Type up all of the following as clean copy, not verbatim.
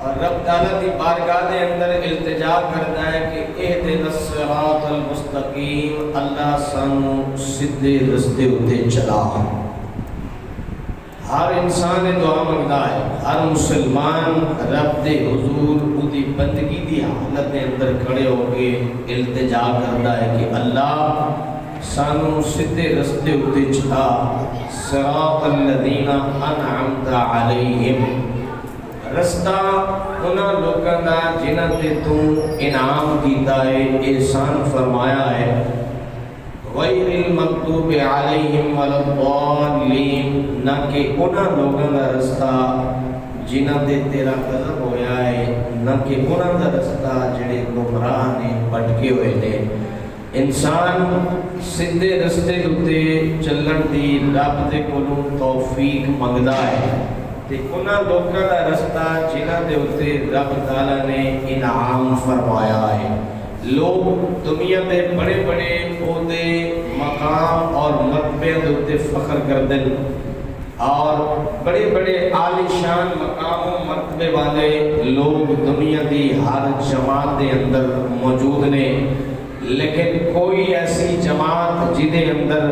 اور رب تعالیٰ دی بارگاہ دے اندر التجا کرتا ہے کہ اہدنا الصراط المستقیم، اللہ سانو سیدھے رستے اتے چلا۔ ہر انسان دعا منگتا ہے، ہر مسلمان رب دے حضور اُدی بندگی دی حالت دے اندر کھڑے ہو کے التجا کرتا ہے کہ اللہ سانو سیدھے رستے اتے چلا، صراط الذین انعمت علیہم، رستہ انہاں لوکاں دا جنہاں تے تو انعام کیتا ہے، احسان فرمایا ہے، غیر المغضوب علیہم ولا الضالین، نہ کہ انہاں لوگاں دا رستہ جنہاں تے تیرا غضب ہویا ہے، نہ کہ انہاں دا رستہ جڑے گمراہ نے بھٹکے ہوئے نے۔ انسان سیدھے رستے تے چلن دی رب دے کولوں توفیق منگدا ہے، تے انہاں لوکاں دا رستہ جنہاں دے اوتے رب تعالیٰ نے انعام فرمایا ہے۔ لوگ دنیا دے بڑے بڑے عہدے، مقام اور مرتبے دے اوتے فخر کردے اور بڑے بڑے عالی شان مقام و مرتبے والے لوگ دنیا دی ہر جماعت دے اندر موجود نے، لیکن کوئی ایسی جماعت جدے اندر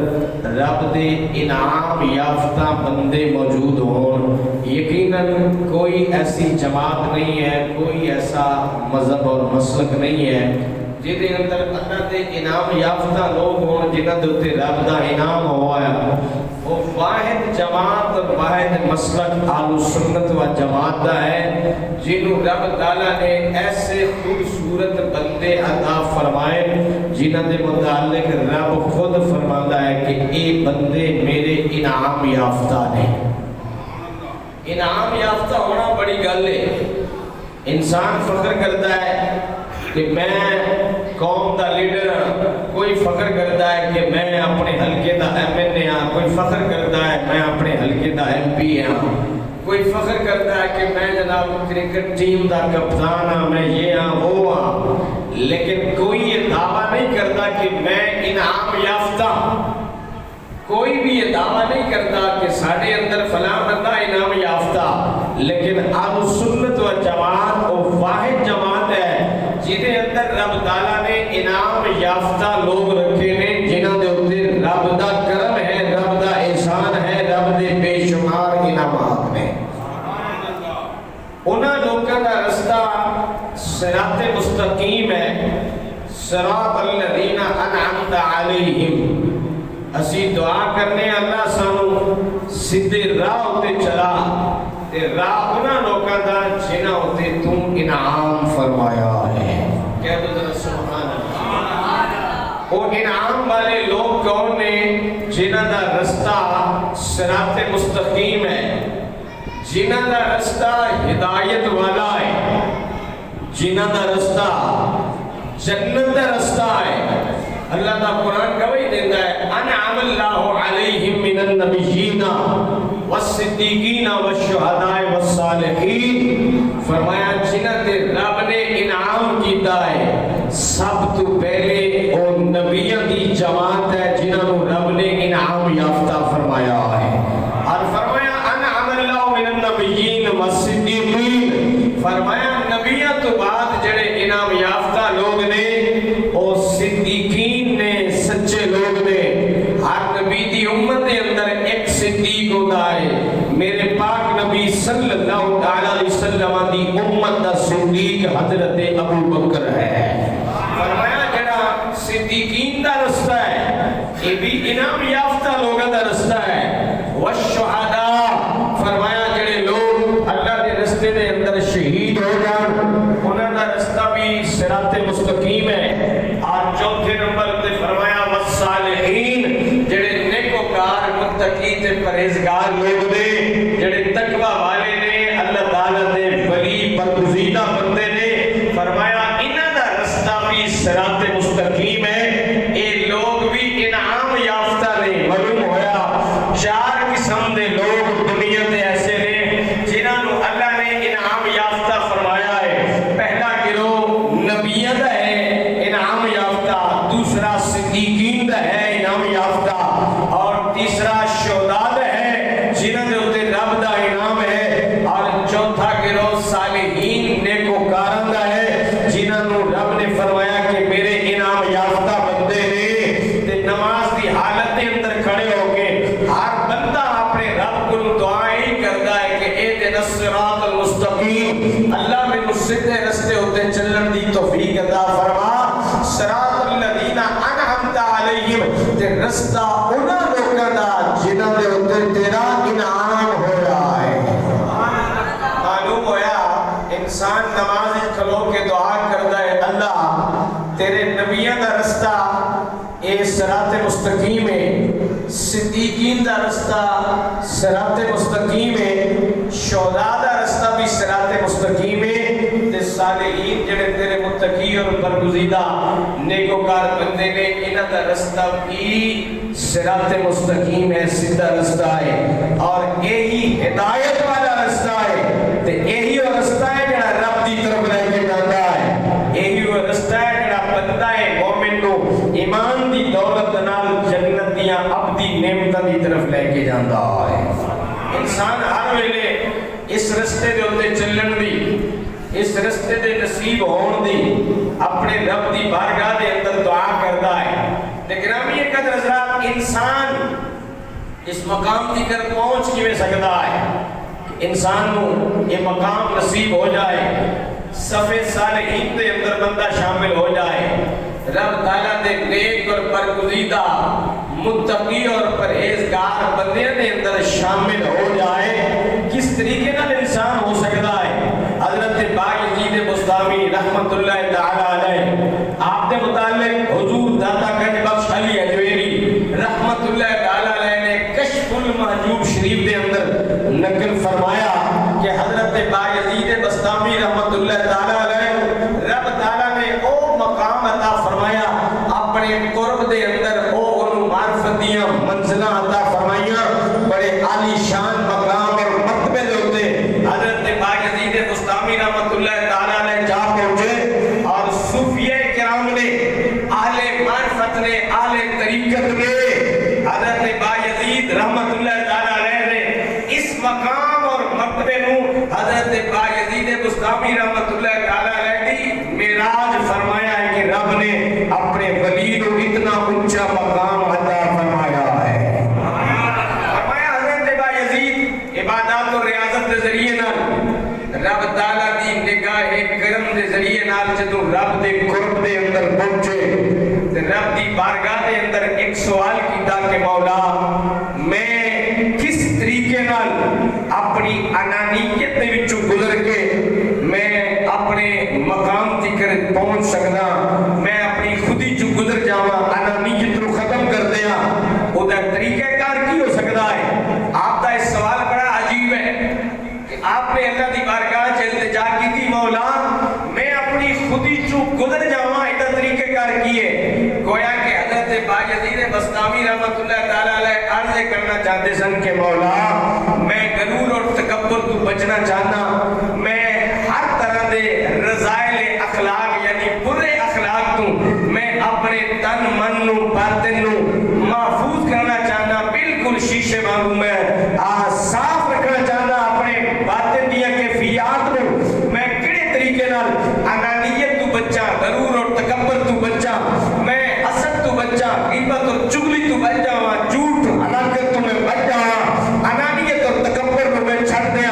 رب دے انعام یافتہ بندے موجود ہون، یقیناً کوئی ایسی جماعت نہیں ہے، کوئی ایسا مذہب اور مسلک نہیں ہے جدے اندر اللہ دے انعام یافتہ لوگ ہون، جنہاں دے اوتے رب دا انعام ہوا ہے۔ وہ واحد جماعت اور واحد مسلک اہل سنت و جماعت دا ہے، جنہوں رب تعالیٰ نے ایسے خوبصورت بندے عطا فرمائے جنہاں دے متعلق رب خود فرماتا ہے کہ اے بندے میرے انعام یافتہ نے۔ انعام یافتہ ہونا بڑی گل ہے۔ انسان فخر کرتا ہے کہ میں قوم دا لیڈر ہاں، کوئی فخر کرتا ہے کہ میں اپنے حلقے دا ایم این اے ہاں، کوئی فخر کرتا ہے میں اپنے حلقے دا ایم پی ہاں، کوئی فخر کرتا ہے کہ میں جناب کرکٹ ٹیم دا کپتان ہاں، میں یہ ہاں وہ ہاں، لیکن کوئی یہ دعویٰ نہیں کرتا کہ میں انعام یافتہ ہوں۔ کوئی بھی یہ دعویٰ نہیں کرتا کہ ساڑھے اندر فلاں بندہ انعام یافتہ، لیکن اہل سنت و جماعت وہ واحد جماعت ہے جنہیں اندر رب تعالیٰ نے انعام یافتہ لوگ رکھے نے، جنہاں دے اوتے رب دا کرم ہے، رب دا احسان ہے، رب دے بے شمار انعامات نے۔ انہاں لوگاں دا رستہ صراط مستقیم ہے، صراط الذین انعمت علیہم۔ اسی دعا کرنے اللہ سانو سیدھے راہ اتے چلا، تے راہ انہاں لوگاں دا جنہاں اتے تو انعام فرمایا ہے۔ کہہ دو ذرا سبحان اللہ۔ وہ انعام والے لوگ کون نے؟ جنہاں دا رستہ صراط مستقیم ہے، جنہاں دا رستہ ہدایت والا ہے، جنہاں دا رستہ جنت دا رستہ ہے۔ اللہ دا قرآن گواہی دیتا ہے انعم اللہ علیہم من النبیین والصدیقین والشہداء والصالحین، فرمایا جنہاں تے رب نے انعام کیتا ہے سب تو پہلے اور نبیوں دی جماعت ہے جنہاں نو رب نے انعام یافتہ فرمایا ہے۔ اور فرمایا انعم اللہ من النبیین والصدیقین، فرمایا نبیوں تو بعد جڑے انعام یافتہ لوگ نے اور صدیقین نے، سچے لوگ نے۔ ہر نبی دی امت کے اندر ایک صدیق ہوتا ہے۔ میرے پاک نبی صلی اللہ علیہ وسلم دی امت دا صدیق حضرت ابو بکر ہے۔ فرمایا جڑا صدیقین دا رستہ ہے یہ بھی انعام یافتہ لوگوں دا رستہ ہے۔ والشہداء، فرمایا جڑے لوگ اللہ دے رستے دے اندر شہید ہو جان انہاں دا رستہ بھی صراط مستقیم ہے۔ اور چوتھے نمبر تے فرمایا والصالحین، جڑے نیکوکار متقی تے پرہیزگار لوگ نے، جڑے تقوی والے نے، اللہ تعالیٰ دے ولی برگزیدہ بندے نے، فرمایا انہاں دا رستہ بھی صراط مستقیم ہے۔ اے لوگ بھی انعام یافتہ نے۔ مستقیم، اللہ میں سیدھے رستے ہوتے چلن دی توفیق عطا فرما، صراط الذین انعمت علیہم تے رستہ انہاں لوکاں دا جنہاں دے اوتے تیرا انعام ہویا ہے۔ معلوم ہویا انسان نماز کھلو کے دعا کردا ہے اللہ تیرے نبیوں دا رستہ اے صراط مستقیم ہے، صدیقین دا رستہ صراط مستقیم ہے، شہداء دا رستہ بھی صراط مستقیم ہے، تے صالحین جڑے تیرے متقی اور برگزیدہ نیکوکار بندے نے انہاں دا رستہ بھی صراط مستقیم ہے، سیدھا رستہ ہے، اور یہی ہدایت والا رستہ ہے، تے یہی وہ رستہ ہے جڑا رب دی طرف لے کے جاندا ہے، یہی وہ رستہ ہے جڑا بندہ ہے مومن نو ایمان دی دولت نال جنت دیاں ابدی نعمتاں دی طرف لے کے جاندا ہے۔ انسان ہر ویلے اس رستے دے اوتے چلن دی، اس رستے دے نصیب ہون دی اپنے رب دی بارگاہ دے اندر دعا کردا ہے۔ تے گرامی قدر حضرات انسان اس مقام دی کر پہنچ کیویں سکدا ہے کہ انسان نو یہ مقام نصیب ہو جائے، صفِ صالحین دے اندر بندہ شامل ہو جائے، رب تعالیٰ دے نیک اور برگزیدہ متقی اور پرہیزگار بندے دے اندر شامل ہو جائے، کس طریقے نال انسان ہو سکتا ہے؟ حضرت بایزید بستامی رحمت اللہ تعالیٰ علیہ آپ دے متعلق حضور داتا گنج بخش علی اجویری رحمت اللہ تعالیٰ علیہ نے کشف المحجوب شریف دے اندر نقل فرمایا کہ حضرت بایزید بستامی رحمت اللہ تعالیٰ علیہ رب تعالیٰ نے او مقام عطا فرمایا اپنے قرب دے اندر او انہوں معرفتیاں منزلہ عطا فرمائیاں، بڑے عالی شان مقام اور مرتبے دے ہوتے حضرت بایزید بستامی رحمت اللہ تعالیٰ علیہ جا پہنچے، اور صوفیہ کرام نے اہل معرفت نے اہل طریقت نے حضرت بایزید رحمت اللہ تعالیٰ علیہ نے اس مقام اور مرتبے نو حضرت بایزید بستامی رحمت اللہ تعالیٰ علیہ دی معراج فرمایا ہے کہ رب نے اپنے ولی کو اتنا اونچا مقام عطا فرمایا ہے۔ فرمایا حضرت بایزید عبادات و ریاضت کے ذریعے نال رب تعالیٰ دی نگاہ کرم دے ذریعے نال جدوں رب دے قرب دے اندر پہنچے تے رب دی بارگاہ دے اندر ایک سوال کیتا کہ مولا میں کس طریقے نال اپنی انانیت دے وچوں گزر کے میں اپنے مقام تک پہنچ سکدا، میں اپنی خودی چوں گزر جاواں، انانیت نو ختم کر دیاں، او دا طریقہ کار کی ہو سکدا ہے؟ آپ دا اس سوال بڑا عجیب ہے کہ آپ نے اللہ دی بارگاہ چ التجا کی تھی مولا میں اپنی خودی چوں گزر جاواں، اے دا طریقہ کار کی ہے؟ گویا کہ حضرت بایزید بستامی رحمت اللہ تعالیٰ علیہ عرض کرنا چاہتے سن کہ مولا میں غرور اور تکبر تو بچنا چاہنا، میں ہر طرح دے رضائل اخلاق یعنی برے اخلاق تو میں اپنے تن من نو باطن نو محفوظ کرنا چاہنا، بالکل شیشے وانگوں میں صاف رکھنا چاہنا اپنے باطن دیا کیفیات نو، میں کڑے طریقے نال انانیت تو بچا، غرور اور تکبر تو بچا، میں حسد تو بچا، غیبت اور چغلی تو بچ جاواں، جھوٹ حلاکت تو میں بچ جاواں، انانیت اور تکبر کو میں چھڑ دیا،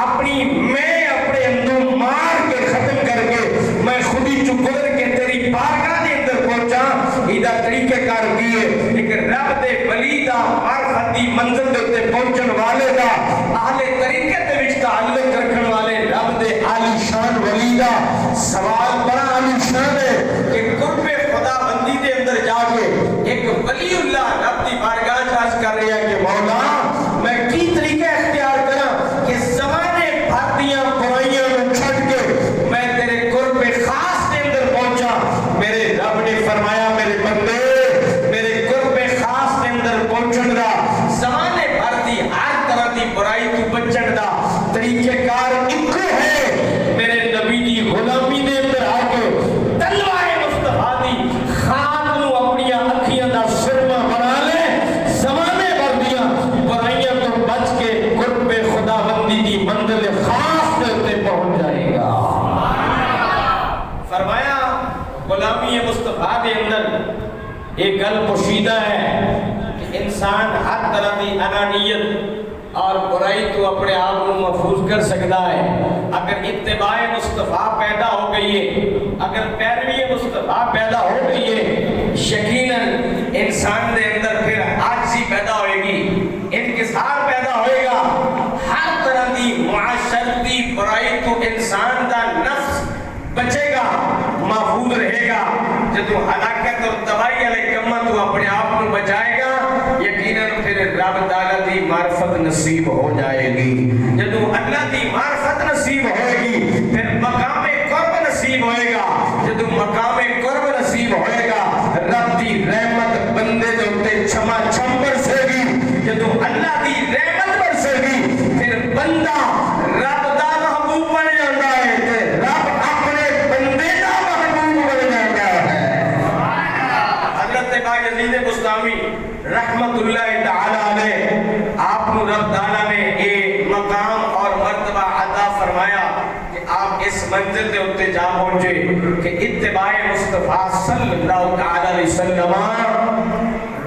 اپنی میں اپنے اندر مار کے ختم کر کے میں خودی چوں گزر کے تیری بارگاہ دے اندر پہنچا، ایدہ طریقہ کار کیے ایک رب دے ولی دا معرفت دی منزل دے اتے پہنچن والے دا اہل طریقے دے وچ تعلق رکھن والے رب دے عالی شان ولی دا سوال بڑا عالی شان ہے کہ قرب خدا بندی دے اندر جا کے ایک ولی اللہ رب دی بارگاہ چاہز کر رہا ہے کہ مولا میں کی طریقہ اختیار کرا کہ زمانے بھردیاں برائیاں میں چھٹ کے میں تیرے قرب خاص دے اندر پہنچا۔ میرے رب نے فرمایا میرے بندے میرے قرب خاص دے اندر پہنچن دا زمانے بھردی ہر طرح دی برائی تو بچن دا طریقہ کار ایک ہے، میرے نبی دی غلامی دے اندر آ کے تلوائے مصطفیٰ دی خاک نو اپنی اکھیاں دا سرما بنا لے، زمانے بھردیاں برائیاں تو بچ کے قرب خدا بندی دی منزل خاص دے اتے پہنچ جائے گا۔ فرمایا غلامی مصطفیٰ دے اندر ایک گل پوشیدہ ہے کہ انسان ہر طرح دی انانیت اور برائی تو اپنے آپ کو محفوظ کر سکتا ہے لیے اگر پیروی مصطفیٰ پیدا ہو گئی ہے یقیناً انسان دے اندر پھر عاجزی پیدا ہوئے گی، انکسار پیدا ہوئے گا، ہر طرح دی معاشرتی برائی تو انسان دا نفس بچے گا، محفوظ رہے گا۔ جدو ہلاکت اور تباہی علیہ کمہ تو اپنے آپ کو بچائے گا، یقیناً پھر رب تعالیٰ دی معرفت نصیب ہو جائے گی۔ جدو اللہ دی معرفت نصیب ہوئے گی پھر مقام قرب نصیب ہوئے گا، جدو مقام قرب نصیب ہوئے گا رب دی رحمت بندے دے اتے چھما چھم برسے گی، جدو اللہ دی رحمت برسے گی پھر بندہ رب دا محبوب بن جاتا ہے، رب اپنے بندے دا محبوب بن جاتا ہے۔ حضرت بایزید بستامی رحمت اللہ تعالی علیہ آپ کو رب تعالیٰ نے ایک مقام اور مرتبہ عطا فرمایا کہ آپ اس منزل دے اتے جا پہنچے کہ اتباع مصطفیٰ صلی اللہ تعالی علیہ وسلم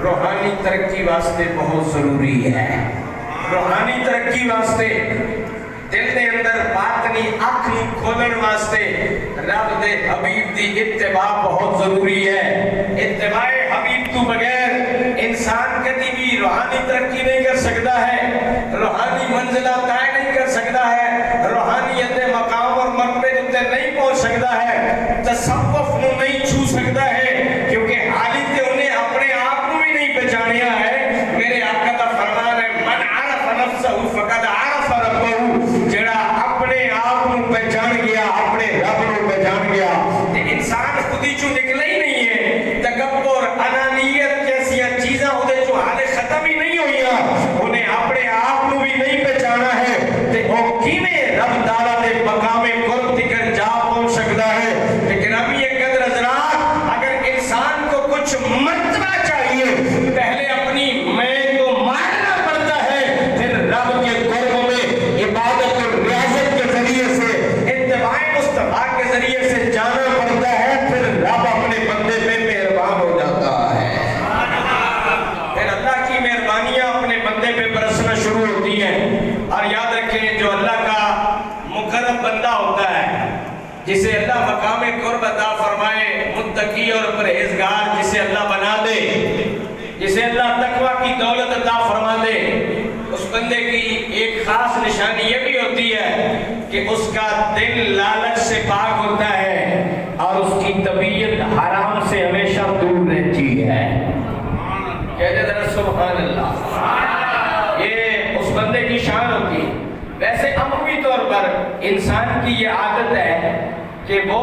روحانی ترقی واسطے بہت ضروری ہے۔ روحانی ترقی واسطے دل دے اندر باطنی اکھ کھولن واسطے رب دے حبیب دی اتباع بہت ضروری ہے۔ اتباع حبیب تو بغیر انسان کبھی بھی روحانی ترقی نہیں کر سکتا ہے، روحانی منزلہ طے نہیں کر سکتا ہے، روحانیت مقام اور مرتبے تے نہیں پہنچ سکتا ہے، تصوف نو نہیں چھو سکتا ہے، کیونکہ حالی تے انہیں اپنے آپ کو بھی نہیں پہچانیا ہے۔ میرے آقا کا فرمان ہے من عرف نفسہ فقد عرف ربہ، جڑا اپنے آپ کو پہچان گیا اپنے رب کو پہچان گیا۔ انسان خودی چو نکلا ہی نہیں ہے، تکبر انانیت جیسی چیزاں ہوتے جو حالے ختم ہی نہیں ہوئی ہیں، انہیں اپنے آپ کو بھی نہیں پہچانا ہے، تے وہ کیویں رب تعالیٰ دے مقام قرب تک جا پہنچ سکتا ہے۔ لیکن ابھی یہ قدر حضرات اگر انسان کو کچھ مرتبہ چاہیے پہلے اپنی میں کو مارنا پڑتا ہے، پھر رب کے قرب میں عبادت اور ریاضت کے ذریعے سے اتباع مصطفیٰ کے ذریعے سے جانا پڑتا ہے، پھر رب اپنے بندے پہ مہربان ہو جاتا ہے۔ پھر اللہ کی مہربانیاں اپنے بندے پہ برسنا شروع ہوتی ہیں۔ اور یاد رکھیں جو اللہ کا مقرب بندہ ہوتا ہے، جسے اللہ مقام قرب عطا فرمائے، متقی اور پرہیزگار جسے اللہ بنا دے، جسے اللہ تقوی کی دولت عطا فرما دے، اس بندے کی ایک خاص نشانی یہ بھی ہوتی ہے کہ اس کا دل لالچ سے پاک ہوتا ہے اور اس کی طبیعت حرام سے ہمیشہ دور رہتی ہے۔ کہتے ذرا سبحان اللہ، یہ اس بندے کی شان ہوتی ہے۔ ویسے عمومی طور پر انسان کی یہ عادت ہے کہ وہ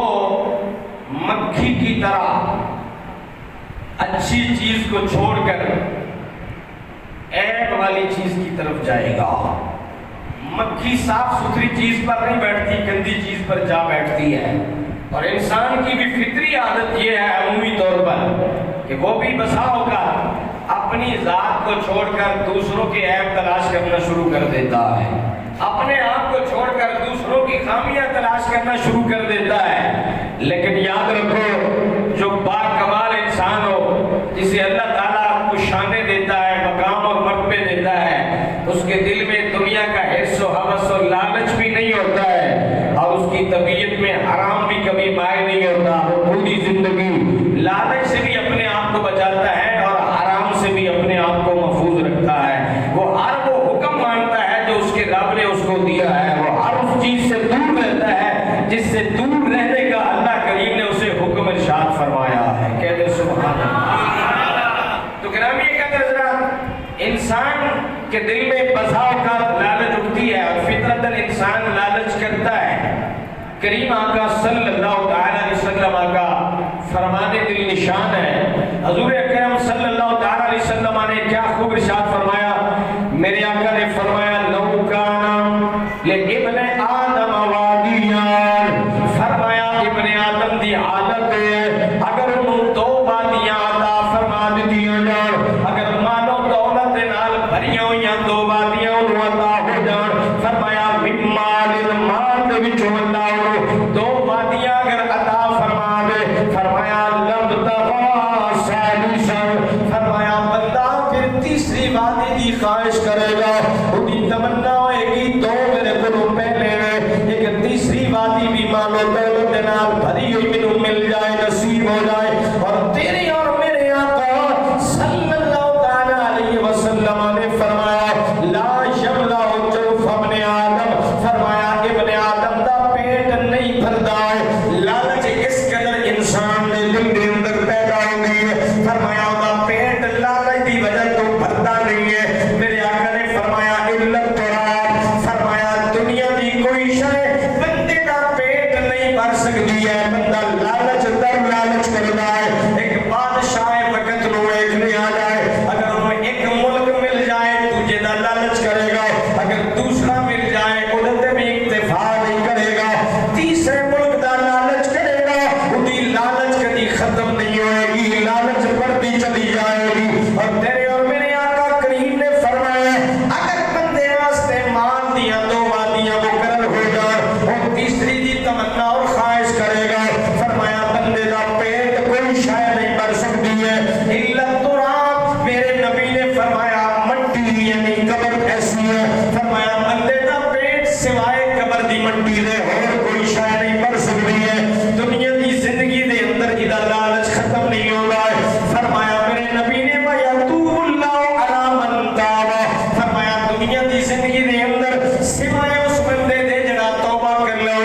مکھی کی طرح اچھی چیز کو چھوڑ کر عیب والی چیز کی طرف جائے گا۔ مکھی صاف ستھری چیز پر نہیں بیٹھتی، گندی چیز پر جا بیٹھتی ہے۔ اور انسان کی بھی فطری عادت یہ ہے عمومی طور پر کہ وہ بھی بسا ہوگا اپنی ذات کو چھوڑ کر دوسروں کے عیب تلاش کرنا شروع کر دیتا ہے، اپنے آپ کو چھوڑ کر دوسروں کی خامیاں تلاش کرنا شروع کر دیتا ہے۔ لیکن یاد رکھو جو با کمال انسان ہو، جسے اللہ تعالیٰ کو شانے دیتا ہے، مقام اور مرتبے دیتا ہے، اس کے دل میں دنیا کا حرص و حوث و لالچ بھی نہیں ہوتا ہے، اور اس کی طبیعت میں حرام بھی کبھی مائع نہیں ہوتا۔ وہ پوری زندگی لالچ سے بھی اپنے آپ کو بچاتا ہے اور حرام سے بھی اپنے آپ کو محفوظ رکھتا ہے۔ وہ ہر وہ حکم مانتا ہے جو اس کے رب نے اس کو دیا ہے، وہ ہر اس چیز سے دور رہتا ہے جس سے دور رہنے کا اللہ کریم نے اسے حکم ارشاد فرمایا ہے۔ کہتے سبحان اللہ۔ تو گرامی قدر حضرات، انسان کے دل میں بسا اوقات لالچ اٹھتی ہے اور فطرتاً انسان لالچ کرتا ہے۔ کریم آقا صلی اللہ تعالی علیہ وسلم کا فرمان دل نشان ہے۔ حضور اکرم صلی اللہ تعالی علیہ وسلم نے کیا خوب ارشاد فرمایا، میرے آقا نے فرمایا لو کان لابن آدم وادیان، فرمایا ابن آدم دی عادت ہے اگر انہوں دو وادیاں عطا فرما دیا جان، اگر مالو دولت نال بھریاں ہویاں دو وادیاں انہوں عطا ہو جان، فرمایا من مال مال وچوں اللہ دو وادیاں اگر عطا فرما دے، فرمایا لم تغا ثالثا، فرمایا بندہ پھر تیسری وادی کی خواہش کرے گا وادی بھی مالو دولت نال بھری ہوئی مینوں مل جائے نصیب ہو جائے اور تیری اور میرے آقا صلی اللہ تعالی علیہ وسلم نے فرمایا لا یملا جوف ابن آدم فرمایا ابن آدم دا پیٹ نہیں بھردا ہے لالچ اس قدر انسان دے دل دے اندر پیدا ہو گئی ہے فرمایا دا پیٹ لالچ دی وجہ تو بھردا نہیں ہے میرے آقا نے فرمایا علت فرمایا دنیا دی کوئی شے بندے دا پیٹ نہیں بھر سکتی ہے بندہ لالچ در لالچ کرتا ہے ایک بادشاہ وقت نو ایک نہیں آ جائے اگر انہوں ایک ملک مل جائے تجھے دا لالچ کرے گا اگر دوسرا مل جائے ادھر بھی اکتفا نہیں کرے گا تیسرے ملک دا لالچ کرے گا ادھی لالچ کدی ختم نہیں ہوئے گی لالچ بڑھتی چلی جائے گی اور تیرے اور میرے آقا کریم نے فرمایا اگر بندے واسطے مال دیا دو وادیاں مقرر ہو جائے اور تیسری دی تمنا اور خواہش کرے گا فرمایا بندے دا پیٹ کوئی شاید نہیں بھر سکتی ہے علت تراب میرے نبی نے فرمایا مٹی یعنی قبر ایسی ہے فرمایا بندے دا پیٹ سوائے قبر دی مٹی دے اور کوئی شاید نہیں بھر سکتی ہے دنیا دی زندگی دے اندر ادا لالچ ختم نہیں ہوگا فرمایا میرے نبی نے وَيَتُوبُ اللَّهُ عَلَى مَن تَابَ فرمایا دنیا دی زندگی دے اندر سوائے اس بندے دے جڑا توبہ کر لے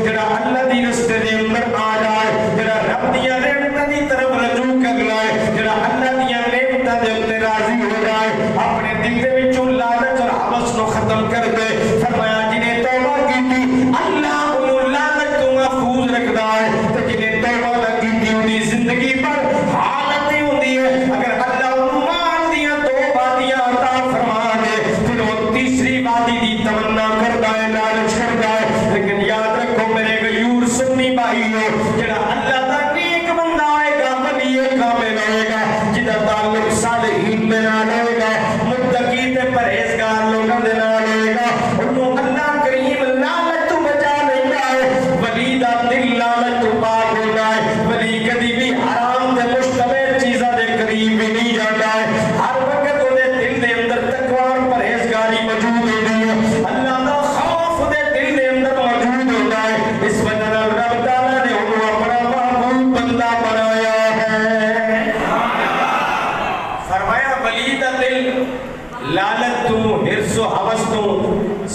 جڑا اللہ دی رستے دے اندر آ جائے جڑا رب دیا نعمتاں دی طرف رجوع کر لے جڑا اللہ دیا نعمتاں دے اوتے راضی ہو جائے اپنے دل دے وچوں لالچ اور ہوس نو ختم کر دے فرمایا جنہیں توبہ کیتی اللہ انہوں لالچ تو محفوظ رکھدا ہے تے جنہیں توبہ نہ کیتی انہی زندگی پر حالت ہی ہوندی ہے اگر اللہ انہوں مان دیا دو وادیاں عطا فرما دے پھر وہ تیسری وادی دی تمنا کردا ہے لالچ کردا ہے لیکن یاد رکھو میرے غیور سنی بھائیو جڑا اللہ دا نیک بندہ آئے گا ولی کامل ہوئے گا جدا تعلق صالحین میں نال ہوئے گا متقی تے پرہیزگار لوگوں دے نال ہوئے گا انہوں اللہ کریم لالچ تو بچا لینا ہے ولی دا دل لالچ تو پاک ہونا ہے ولی کدی بھی حرام تے مشتبہ چیزاں دے قریب بھی نہیں جاتا ہے ہر وقت انہیں دل دے اندر تقوی اور پرہیزگاری موجود ہوتی ہے اللہ دا خوف دے دل دے اندر موجود ہوتا ہے اس وجہ نال رب تعالیٰ نے انہوں اپنا محبوب بندہ بنایا ہے فرمایا ولی دا دل لالچ تو حرص و حوث تو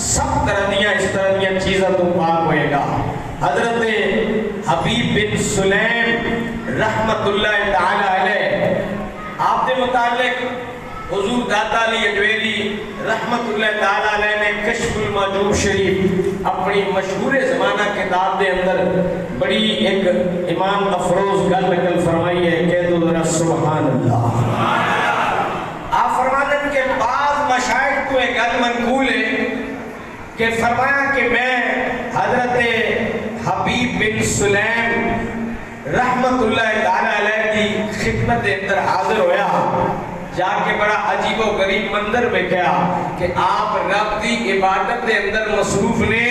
سب طرح دیا اس طرح دیا چیزاں تو پاک ہوئے گا حضرت حبیب بن سلیم رحمت اللہ تعالی علیہ آپ دے متعلق حضور داتا علی اجویری رحمت اللہ تعالی علیہ نے کشف المحجوب شریف اپنی مشہور زمانہ کتاب دے اندر بڑی ایک ایمان افروز گل نقل فرمائی ہے کہہ دو ذرا سبحان اللہ آپ فرماتے ہیں کہ بعض مشائخ کو ایک گل منقول ہے کہ فرمایا کہ میں حضرت حبیب بن سلیم رحمت اللہ تعالی علیہ کی خدمت دے اندر حاضر ہویا جا کے بڑا عجیب و غریب منظر میں کیا کہ آپ رب دی عبادت دے اندر مصروف نے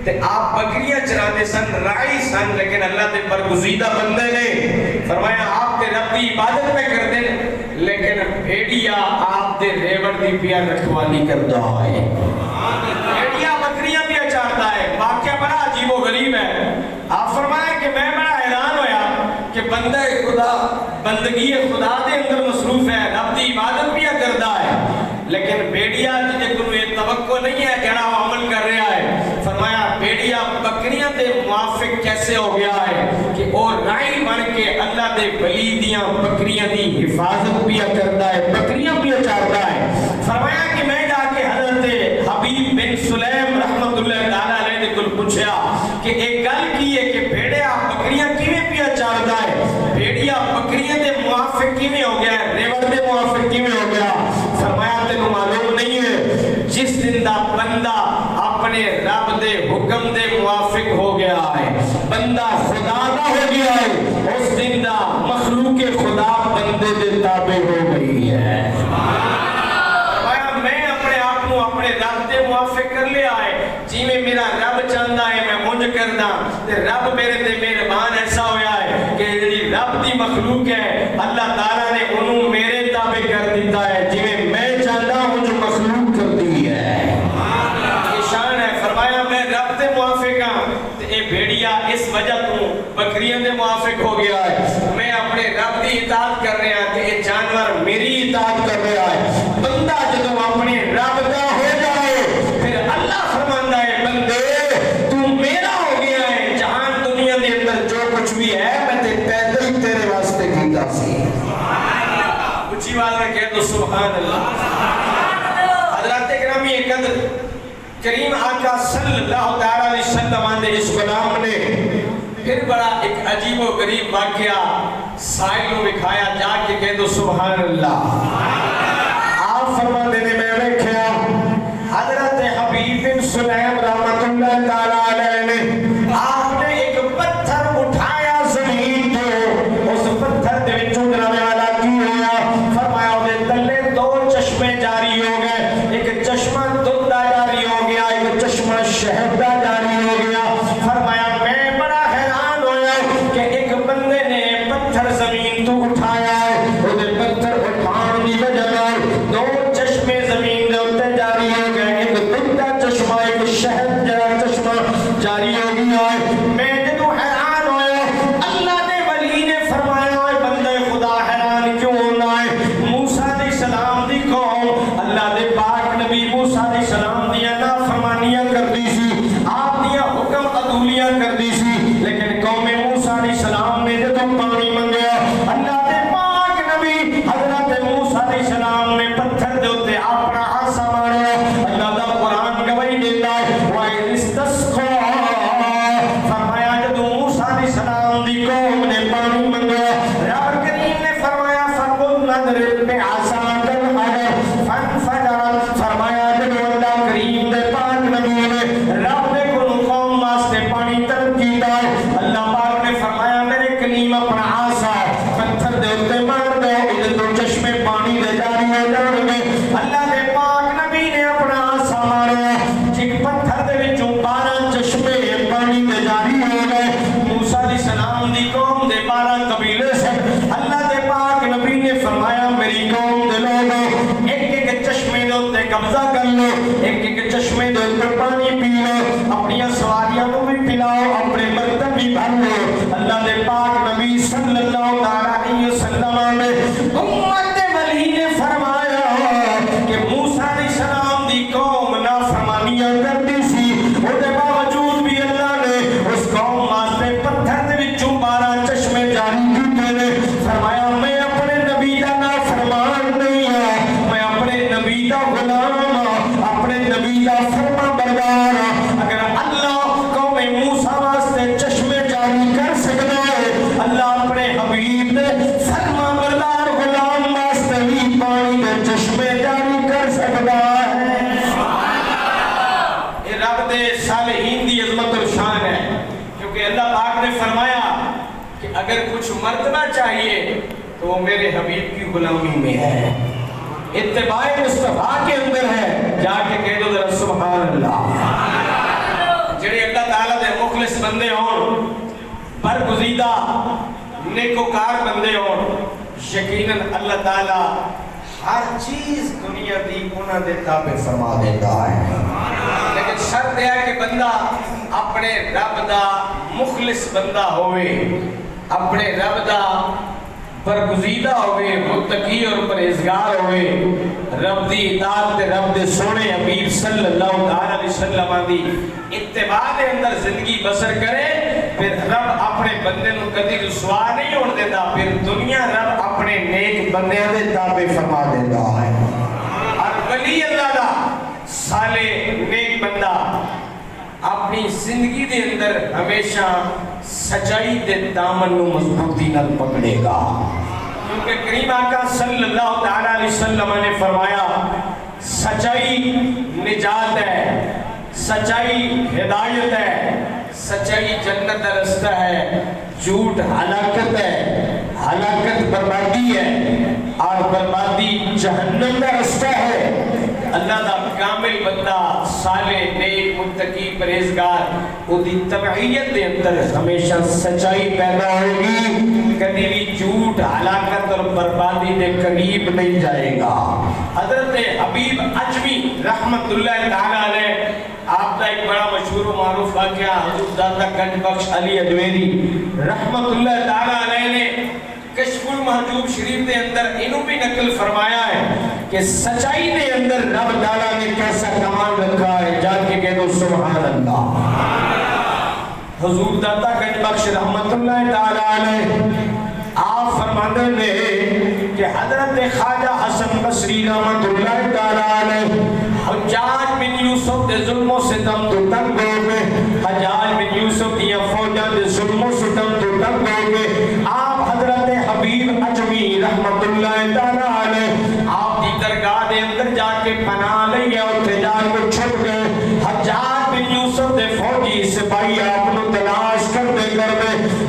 تے آپ بکریاں چراتے سن رائی سن لیکن اللہ دے برگزیدہ بندے نے فرمایا آپ تے رب دی عبادت میں کر دیں لیکن بھیڑیا آپ دے ریوڑ دی پیا رکھوالی کرتا ہے بھیڑیا بکریاں پیا چارتا ہے واقعہ بڑا عجیب و غریب ہے آپ فرمایا کہ میں بڑا حیران ہویا کہ بندہ خدا بندگی خدا دے اندر مصروف ہے رب دی عبادت بھی کرتا ہے لیکن بیڑیا جنہیں کنو یہ توقع نہیں ہے جڑا وہ عمل کر رہا ہے فرمایا بیڑیا بکریاں دے موافق کیسے ہو گیا ہے کہ وہ رائی بن کے اللہ دے ولی دیاں بکریاں دی حفاظت بھی کرتا ہے بکریاں بھی چارتا ہے فرمایا کہ میں جا کے حضرت حبیب بن سلیم رحمت اللہ تعالی علیہ نے کل پوچھا کہ ایک گل کی ہے کہ بھیڑیا بکریاں کیویں پیا چارتا ہے بھیڑیا بکریاں دے موافق کیویں ہو گیا ہے ریوڑ دے موافق کیویں ہو گیا فرمایا تینوں معلوم نہیں ہے جس دن دا بندہ اپنے رب دے حکم دے موافق ہو گیا ہے بندہ خدا دا ہو گیا ہے اس دن دا مخلوق خدا بندے دے تابع ہو گئی ہے میں اپنے آپ کو اپنے رب دے موافق کر لیا ہے جی میں میرا رب چاہتا ہے میں انج کرنا رب میرے تے مہربان ایسا ہویا ہے کہ جی رب دی مخلوق ہے اللہ تعالیٰ نے انہوں میرے تابع کر دیتا ہے جی میں چاہتا ہوں جو مخلوق کر دی ہے یہ شان ہے فرمایا میں رب دے موافق ہاں اے بھیڑیا اس وجہ تو بکریاں دے موافق ہو گیا ہے، میں اپنے رب دی اطاعت کر رہا تے اے جانور میری اطاعت کر رہا ہے۔ بندہ جدوں اپنے رب دا ہو جائے پھر اللہ فرماندا ہے بندے تو میرا ہو گیا ہے، جہان دنیا دے اندر جو کچھ بھی ہے میں تے پیدل تیرے واسطے کیتا سی۔ اچھی بات میں کہہ دو سبحان اللہ۔ حضرات گرامی قدر کریم آقا صلی اللہ تعالیٰ علیہ وسلم آنے اس غلام نے پھر بڑا ایک عجیب و غریب واقعہ سائلوں بکھایا، جا کے کہہ دو سبحان اللہ۔ آپ فرما دینے میں رکھیا حضرت حبیب بن سلیم رحمت اللہ تعالیٰ علیہ نے آپ نے ایک پتھر اٹھایا زمین جو اس پتھر دے وچوں جناب والا کی ہوا، فرمایا انہیں تلے دو چشمے جاری ہو گئے، ایک چشمہ دودھا جاری ہو گیا، ایک چشمہ شہدہ جاری ہو گیا۔ فرمایا میں بڑا حیران ہویا کہ ایک بندے نے پتھر زمین تو اٹھایا ہے، انہیں پتھر اٹھان دی وجہ دو چشمے زمین دے اٹھے جاری ہو گئے، ایک دودھا چشمہ ایک شہد جرا چشمہ جاری ہو گیا ہے۔ میں جدو حیران ہویا اللہ نے ولی نے فرمایا اے بندے خدا حیران کیوں ہونا ہے؟ موسیٰ علیہ السلام دی قوم اللہ دے پاک نبی موسیٰ علیہ السلام دیا نافرمانیاں کر دی سی، آپ دیا حکم عدولیاں کر دی سی، لیکن قوم موسیٰ علیہ السلام نے جدو پانی منگیا اللہ دے پاک نبی حضرت موسیٰ علیہ السلام نے پتھر دے ہوتے اپنا عصا ماریا۔ اللہ دا قرآن گواہی دیتا ہے وَإِذِ اسْتَسْقَىٰ، فرمایا جدو موسیٰ علیہ السلام دی قوم نے پانی منگیا رب کریم نے فرمایا فَقُلْ نَضْرِبْ بِعَصَاكَ الْحَجَرَ فَانْفَجَرَتْ، فرمایا جدو اللہ کریم دے پاک نبی نے رب نے کن قوم واسطے پانی طلب کیتا ہے، اللہ پاک نے فرمایا میرے کلیم اپنا عصا پتھر دے ہوتے مار دو، ادھر دو چشمے پانی دے جاری ہو جان گے۔ اللہ دے پاک نبی نے اپنا عصا مارا، جک پتھر دے وچوں 12 چشمے پانی دے جاری ہو گئے۔ موسیٰ علیہ السلام دی قوم دے 12 قبیلے سے اللہ دے پاک نبی نے فرمایا میری قوم دے لوگوں ایک ایک چشمے دے اوتے قبضہ کر لو، ایک ایک چشمے دے اوتے پانی پی لو، اپنی سواریاں کو بھی پلاؤ، اپنے برتن بھی بھر لو۔ اللہ دے پاک نبی صلی اللہ علیہ وسلم نے امت ولی نے فرمایا کہ موسیٰ علیہ السلام دی قوم نافرمانیاں کرتی سی، اس کے باوجود بھی اللہ نے اس قوم واسطے پتھر دے وچوں 12 چشمے جاری کیتے نے۔ فرمایا میں اپنے نبی دا نافرمان نہیں ہوں، میں اپنے نبی دا غلام ہوں، اپنے نبی دا فرما بردار ہوں۔ اگر اللہ قوم موسیٰ واسطے چشمے جاری کر سکتا ہے، اللہ اپنے حبیب دے فرما بردار غلام واسطے بھی پانی دے چشمے جاری کر سکتا ہے۔ یہ رب دے صالحین دی عظمت و شان ہے، کیونکہ اللہ پاک نے فرمایا کہ اگر کچھ مرتبہ چاہیے تو وہ میرے حبیب کی غلامی میں ہے، اتباع مصطفیٰ کے اندر ہے۔ جا کے کہہ دو ذرا سبحان اللہ۔ جڑے اللہ تعالیٰ دے مخلص بندے ہون، برگزیدہ نیکوکار بندے ہون، یقیناً اللہ تعالیٰ ہر چیز دنیا دی انہاں دے تابع فرما دیتا ہے، لیکن شرط ہے کہ بندہ اپنے رب دا مخلص بندہ ہوئے، اپنے رب دا برگزیدہ ہوئے، متقی اور پرہیزگار ہوئے، رب دی اطاعت تے رب دے سونے حبیب صلی اللہ علیہ وسلم دی اتباع دے اندر زندگی بسر کرے، پھر رب اپنے بندے نو کدی رسوا نہیں ہونے دیتا، پھر دنیا رب اپنے نیک بندیاں دے تابع فرما دیتا ہے۔ اور ولی اللہ دا صالح نیک بندہ اپنی زندگی دے اندر ہمیشہ سچائی دے دامن نو مضبوطی نال پکڑے گا، کیونکہ کریم آقا صلی اللہ علیہ وسلم نے فرمایا سچائی نجات ہے، سچائی ہدایت ہے، سچائی جنت کا رستہ ہے، جھوٹ ہلاکت ہے، ہلاکت بربادی ہے، اور بربادی جہنم کا رستہ ہے۔ اللہ دا کامل بندہ صالح نیک متقی پرہیزگار اودی تبعیت دے اندر ہمیشہ سچائی پیدا ہوگی، کبھی بھی جھوٹ ہلاکت اور بربادی دے قریب نہیں جائے گا۔ حضرت حبیب عجمی رحمت اللہ تعالی علیہ آپ کا ایک بڑا مشہور و معروف واقعہ حضور داتا گنج بخش علی اجمیری رحمت اللہ تعالی علیہ نے کشف المحجوب شریف کے اندر انہوں بھی نقل فرمایا ہے کہ سچائی کے اندر رب تعالیٰ نے کیسا کمال رکھا ہے، جا کے کہہ دو سبحان اللہ۔ حضور داتا گنج بخش رحمت اللہ تعالی علیہ آپ فرماتے ہیں کہ حضرت خواجہ حسن بصری رحمت اللہ تعالی علیہ حجاج بن یوسف دے ظلم و ستم تو تنگ ہو گئے، حجاج بن یوسف دیا فوجاں دے ظلم و ستم تو تنگ ہو گئے، آپ حضرت حبیب اجمی رحمت اللہ تعالی علیہ آپ دی درگاہ دے اندر جا کے پناہ لئے اور تجار کو چھپ گئے۔ حجاج بن یوسف دے فوجی سپاہی آپ نو تلاش کرتے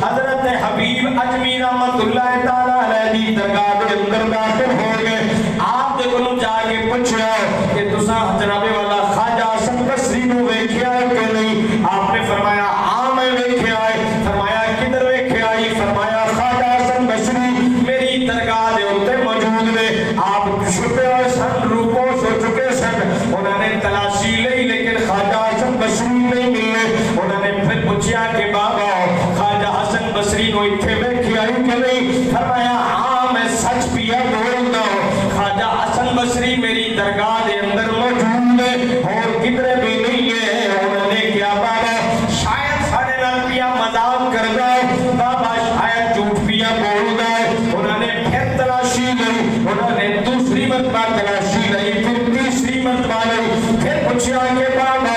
حضرت حبیب اجمی رحمت اللہ تعالی علیہ دی درگاہ دے اندر داخل ہو گئے۔ آپ دے کو جا کے پوچھا کہ تساں جناب والا خواجہ حسن بصری نو ویکھیا ہے کہ نہیں؟ آپ نے فرمایا ہاں میں ویکھیا ہے۔ فرمایا کدھر ویکھیا ہے؟ فرمایا خواجہ حسن بصری میری درگاہ دے اوتے موجود نے۔ آپ چھپے ہوئے سن، روپوش ہو چکے سن، انہوں نے تلاشی لئی لیکن خواجہ حسن بصری نہیں ملے۔ انہوں نے پھر پوچھا کہ بابا خواجہ حسن بصری نو اتھے ویکھیا ہے کہ نہیں؟ فرمایا ہاں میں سچ پیا بولتا ہوں، خواجہ حسن بصری میری درگاہ دے اندر موجود ہے اور کدھر بھی نہیں ہے۔ انہوں نے کیا بابا شاید ساڑھے نال پیا مذاق کردا ہے، بابا شاید جھوٹ پیا بولدا ہے۔ انہوں نے پھر تلاشی لئی، انہوں نے دوسری مرتبہ تلاشی لئی، پھر تیسری مرتبہ لئی، پھر پوچھا کہ بابا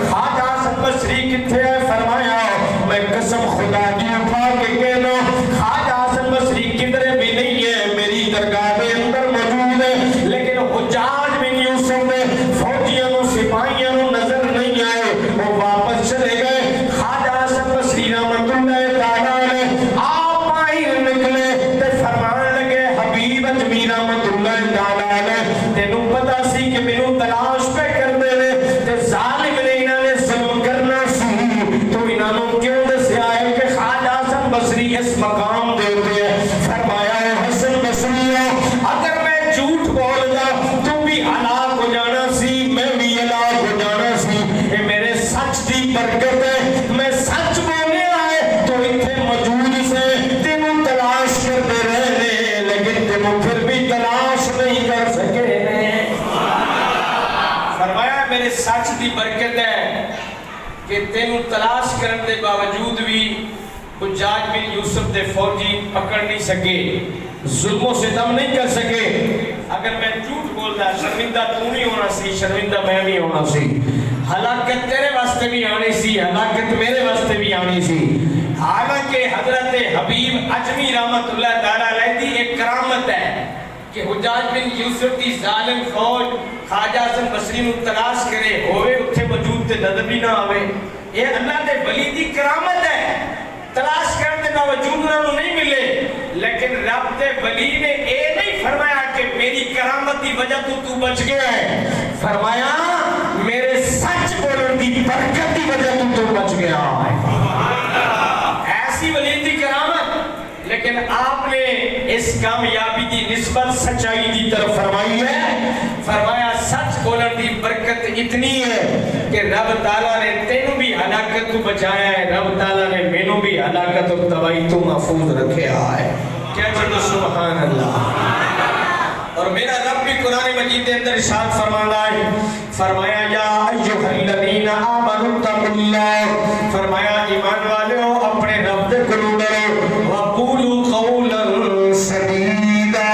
خواجہ حسن بصری کتھے ہے؟ فرمایا میں قسم خدا کی اٹھا کے کہنا خواجہ حسن بصری کدھر بھی نہیں ہے، میری درگاہ دے اندر موجود ہے۔ لیکن حجاج بن یوسف نے فوجیوں نو سپاہیوں نو نظر نہیں آئے، وہ واپس چلے گئے۔ خواجہ حسن بصری رحمت اللہ تعالی علیہ آپ باہر نکلے تے فرمان لگے حبیب اجمی رحمت اللہ تعالی علیہ تینوں پتہ سی کہ مینوں تلاش پہ کر دے نے تے ظالم نے انہاں نے ظلم کرنا سی، تو انہاں نو کیوں دسیا ہے کہ خواجہ حسن بصری اس مقام دے ہوتے ہیں؟ فرمایا ہے حسن بصری اگر میں جھوٹ بول جا تو بھی ہلاک ہو جانا سی، میں بھی ہلاک ہو جانا سی۔ اے میرے سچ دی برکت ہے، میں سچ بولے آئے تو اتھے موجود سے تینوں تلاش کرتے رہنے، لیکن تینوں پھر بھی تلاش نہیں کر سکے۔ فرمایا میرے سچ دی برکت ہے کہ تینوں تلاش کرنے دے باوجود بھی حجاج بن یوسف دے فوجی پکڑ نہیں سکے، ظلم و ستم نہیں کر سکے۔ اگر میں جھوٹ بولتا شرمندہ تو نہیں ہونا سی، شرمندہ میں بھی ہونا سی، ہلاکت تیرے واسطے بھی آنی سی، ہلاکت میرے واسطے بھی آنی سی۔ حالانکہ حضرت حبیب اجمی رحمت اللہ تعالی علیہ دی ایک کرامت ہے کہ حجاج بن یوسف دی ظالم فوج خواجہ حسن بصری نو تلاش کرے ہوئے اتھے موجود تے نظر بھی نہ آوے، یہ اللہ دے ولی دی کرامت ہے۔ تلاش کرنے باوجود انہوں نہیں ملے، لیکن رب دے ولی نے اے نہیں فرمایا کہ میری کرامت دی وجہ تو بچ گیا ہے، فرمایا میرے سچ بولن دی برکت دی وجہ تو بچ گیا ہے۔ ایسی ولی دی کرامت، لیکن آپ نے اس کامیابی دی نسبت سچائی دی طرف فرمائی ہے۔ فرمایا سچ بولن دی برکت اتنی ہے کہ رب تعالیٰ نے تینوں بھی ہلاکت تو بچایا ہے، رب تعالیٰ نے مینوں بھی ہلاکت اور تباہی تو محفوظ رکھیا ہے۔ کیا چلو سبحان اللہ۔ اور میرا رب بھی قرآن مجید کے اندر ارشاد فرماتا ہے، فرمایا یا ایھا الذین آمنوا اتقوا اللہ، فرمایا ایمان والو اپنے رب سے ڈرو، وقولوا قولا سدیدا،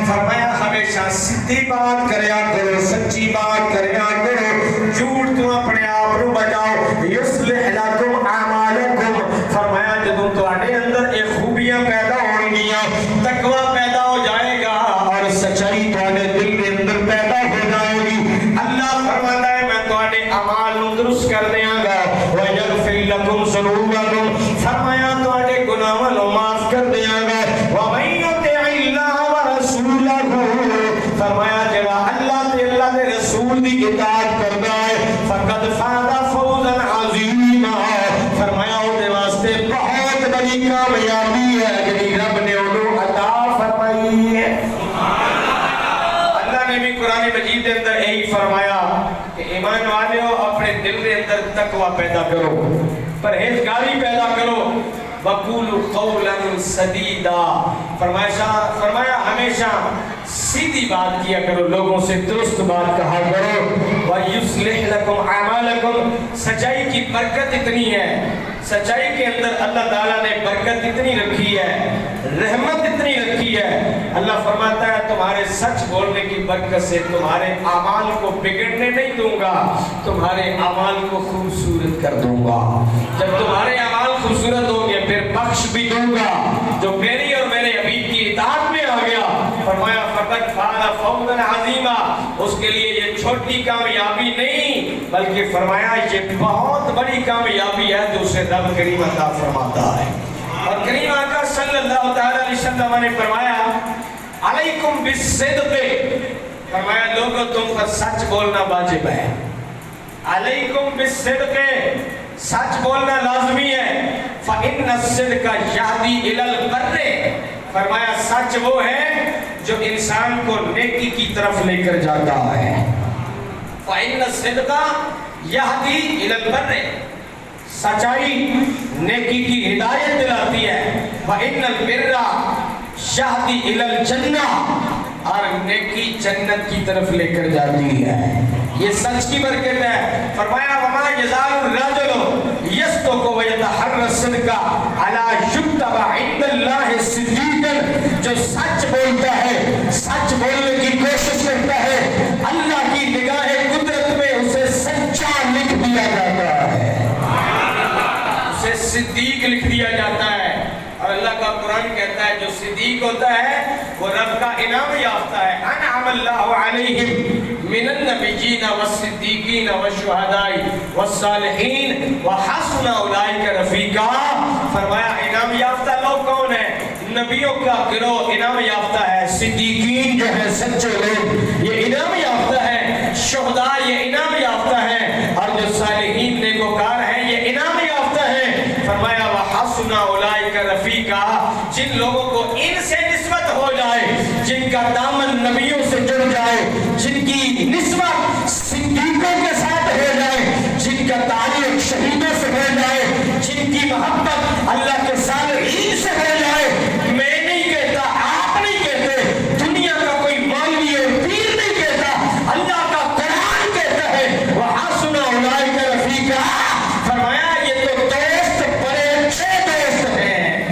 فرمایا ہمیشہ سچی بات کریا کرو، سچی بات کریا کرو، جھوٹ تو اپنے آپ کو بچاؤ۔ یصلح لکم اعمالکم، فرمایا جدوں تواڈے اندر یہ خوبیاں پیدا ہوں گیاں، تقوی پیدا ہو جائے گا اور سچائی تواڈے دل کے اندر پیدا ہو جائے گی، اللہ فرماتا ہے میں تواڈے اعمال نوں درست کر دیاں گا، ویغفر لکم ذنوبکم، فرمایا تواڈے گناہاں نوں معاف کر دیاں گا، ومن یطع اللہ ورسولہ، فرمایا جڑا اللہ تے اللہ دے رسول دی اطاعت کردا ہے فقد فاز فوزا عظیما، فرمایا او دے واسطے بہت بڑی کامیابی ہے جڑی رب نے انہوں عطا فرمائی ہے۔ اللہ نے بھی قرآن مجید کے اندر یہی فرمایا کہ ایمان والے ہو اپنے دل کے اندر تقوی پیدا کرو، پرہیزگاری پیدا کرو، وَقُولُوا قَوْلًا سَدِيدًا، فرمایا ہمیشہ سیدھی بات کیا کرو، لوگوں سے درست بات کہا کرو، وَيُصْلِحْ لَكُمْ أَعْمَالَكُمْ، سچائی کی برکت اتنی ہے، سچائی کے اندر اللہ تعالیٰ نے برکت اتنی رکھی ہے، رحمت اتنی رکھی ہے۔ اللہ فرماتا ہے تمہارے سچ بولنے کی برکت سے تمہارے اعمال کو بگڑنے نہیں دوں گا، تمہارے اعمال کو خوبصورت کر دوں گا۔ جب تمہارے اعمال خوبصورت ہوں گے پھر بخش بھی دوں گا۔ جو میری اور میرے حبیب کی اطاعت میں آ گیا، فرمایا فقط فعل فوزا عظیما، اس کے لیے یہ چھوٹی کامیابی نہیں بلکہ فرمایا یہ بہت بڑی کامیابی ہے جو اسے رب کریم عطا فرماتا ہے۔ اور کریم آقا صلی اللہ تعالی علیہ وسلم نے فرمایا علیکم بالصدق، فرمایا لوگوں تم پر سچ بولنا واجب ہے، علیکم بالصدق، سچ بولنا لازمی ہے، فإن الصدق یہدی الی البر، فرمایا سچ وہ ہے جو انسان کو نیکی کی طرف لے کر جاتا ہے، فإن الصدق یہدی الی البر، سچائی نیکی کی ہدایت دلاتی ہے، وَإِنَّ الْبِرَّ یہدی الی الجنہ، اور نیکی جنت کی طرف لے کر جاتی ہے۔ یہ سچ کی برکت ہے۔ فرمایا وَمَا يَزَالُ الرَّجُلُ يَصْدُقُ وَيَتَحَرَّى الصِّدْقَ عَلَى يُكْتَبَ عِندَ اللَّهِ صِدِّيقًا، جو سچ بولتا ہے، سچ بولنے کی کوشش کرتا ہے، اللہ کی نگاہ قدرت میں اسے سچا لکھ دیا جاتا ہے، اسے صدیق لکھ دیا جاتا ہے۔ اور اللہ کا قرآن کہتا ہے جو صدیق ہوتا ہے وہ رب کا انعام یافتہ ہے، انعم اللہ علیہم من النبیین والصدیقین والشہداء والصالحین وحسن اولئک رفیقا، فرمایا انعام یافتہ لوگ کون ہیں؟ نبیوں کا گروہ انعام یافتہ ہے، صدیقین جو ہے سچے لوگ یہ انعام یافتہ ہے، شہداء یہ انعام یافتہ ہے، اور جو صالحین نیکوکار ہیں یہ انعام یافتہ ہیں۔ فرمایا وحسن اولئک رفیقا، جن لوگوں کو ان سے نسبت ہو جائے، جن کا دامن نبیوں سے جڑ جائے، جن کی نسبت صدیقوں کے ساتھ ہو جائے، جن کا تعلق شہیدوں سے ہو جائے، جن کی محبت اللہ کے صالحین سے ہو جائے، میں نہیں کہتا، آپ نہیں کہتے، دنیا کا کوئی مولوی اور پیر نہیں کہتا، اللہ کا قرآن کہتا ہے وحسن اولئک رفیقا، فرمایا یہ تو دوست بڑے اچھے دوست ہیں،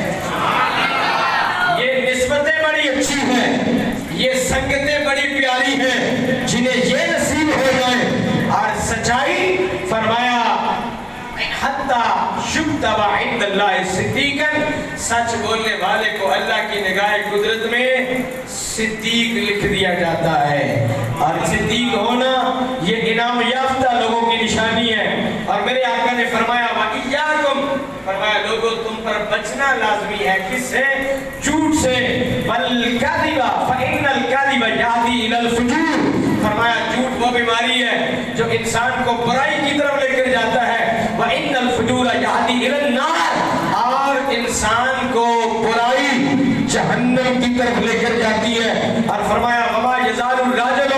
یہ نسبتیں بڑی اچھی ہیں، یہ سنگتیں بڑی پیاری ہیں، جنہیں یہ نصیب ہو جائے۔ اور سچائی فرمایا حتی یکتب عند اللہ صدیقا، سچ بولنے والے کو اللہ کی نگاہ قدرت میں صدیق لکھ دیا جاتا ہے، اور صدیق ہونا یہ انعام یافتہ لوگوں کی نشانی ہے۔ اور میرے آقا نے فرمایا وَإِيَّاكُمْ، فرمایا لوگوں تم پر بچنا لازمی ہے، کس سے؟ جھوٹ سے، وَالْكَذِبَ فَإِنَّ الْكَذِبَ يَهْدِي إِلَى الْفُجُورِ، فرمایا جھوٹ وہ بیماری ہے جو انسان کو برائی کی طرف لے کر جاتا ہے، وَإِنَّ الْفُجُورَ يَهْدِي إِلَى النَّارِ، اور انسان کو برائی جہنم کی طرف لے کر جاتی ہے۔ اور فرمایا وَمَا يَزَالُ الرَّجُلُ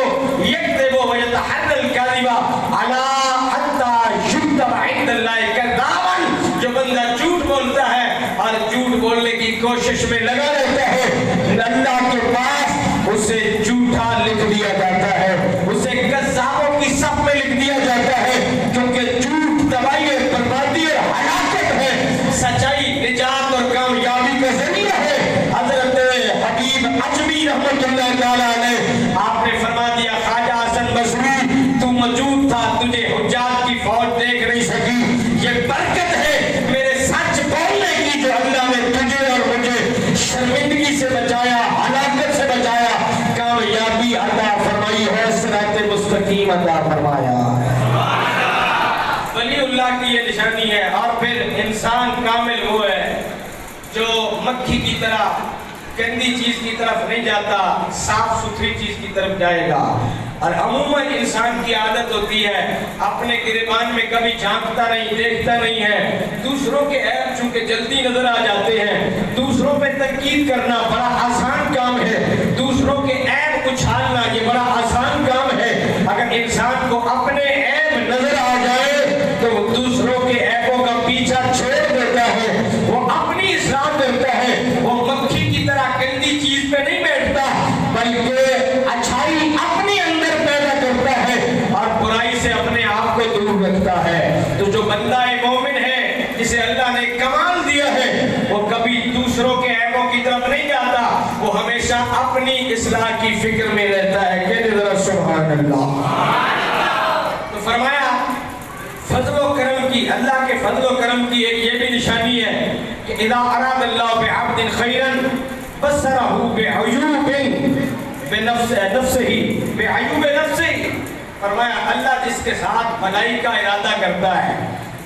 يَكْذِبُ وَيَتَحَرَّى الْكَذِبَ عَلَى حَتَّى يُكْتَبَ عِندَ اللَّهِ كَذَّابًا، جو بندہ جھوٹ بولتا ہے اور جھوٹ بولنے کی کوشش میں لگا رہتا ہے، اللہ کے پاس اسے جھوٹا لکھ دیا جاتا ہے، اسے کذابوں کی صف میں لکھ دیا جاتا ہے، کیونکہ جھوٹ تباہی اور بربادی اور ہلاکت ہے، سچائی نجات اور کامیابی کا ذریعہ ہے۔ حضرت حبیب عجمی رحمۃ اللہ تعالیٰ علیہ آپ نے فرما دیا خواجہ حسن بصری تو موجود تھا، تجھے حجات کی فوج دیکھ نہیں سکی، یہ برکت ہے میرے سچ بولنے کی جو اللہ نے تجھے اور مجھے شرمندگی سے بچایا، ہلاکت سے بچایا، کامیابی عطا فرمائی ہے، صراط مستقیم عطا فرمایا ہے۔ ولی اللہ کی یہ نشانی ہے۔ اور پھر انسان کامل وہ ہے جو مکھی کی طرح گندی چیز کی طرف نہیں جاتا، صاف ستھری چیز کی طرف جائے گا۔ اور عموماً انسان کی عادت ہوتی ہے اپنے گریبان میں کبھی جھانکتا نہیں، دیکھتا نہیں ہے، دوسروں کے عیب چونکہ جلدی نظر آ جاتے ہیں، دوسروں پہ تنقید کرنا بڑا آسان کام ہے، دوسروں کے عیب اچھالنا یہ بڑا آسان کام ہے۔ اگر انسان کو اپنے فکر میں رہتا ہے. کہتے ذرا سبحان اللہ. تو فرمایا فضل و کرم کی، اللہ کے فضل و کرم کی ایک یہ بھی نشانی ہے کہ اذا اراد اللہ بعبد خیرا بصرہ بعیوب نفسہ بعیوب نفسہ. فرمایا اللہ جس کے ساتھ بھلائی کا ارادہ کرتا ہے،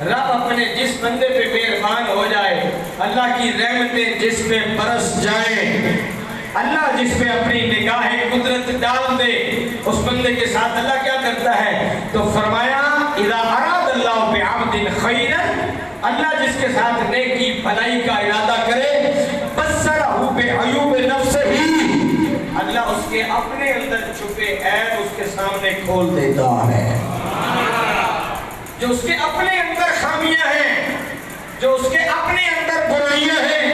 رب اپنے جس بندے پہ مہربان ہو جائے، اللہ کی رحمتیں جس پہ برس جائیں، اللہ جس پہ اپنی نگاہ قدرت ڈال دے، اس بندے کے ساتھ اللہ کیا کرتا ہے؟ تو فرمایا اذا اراد اللہ بعبد خیرا، اللہ جس کے ساتھ نیکی بھلائی کا ارادہ کرے، بصرہ بعیوب نفسہ، اللہ اس کے اپنے اندر چھپے عیب اس کے سامنے کھول دیتا ہے. جو اس کے اپنے اندر خامیاں ہیں، جو اس کے اپنے اندر برائیاں ہیں،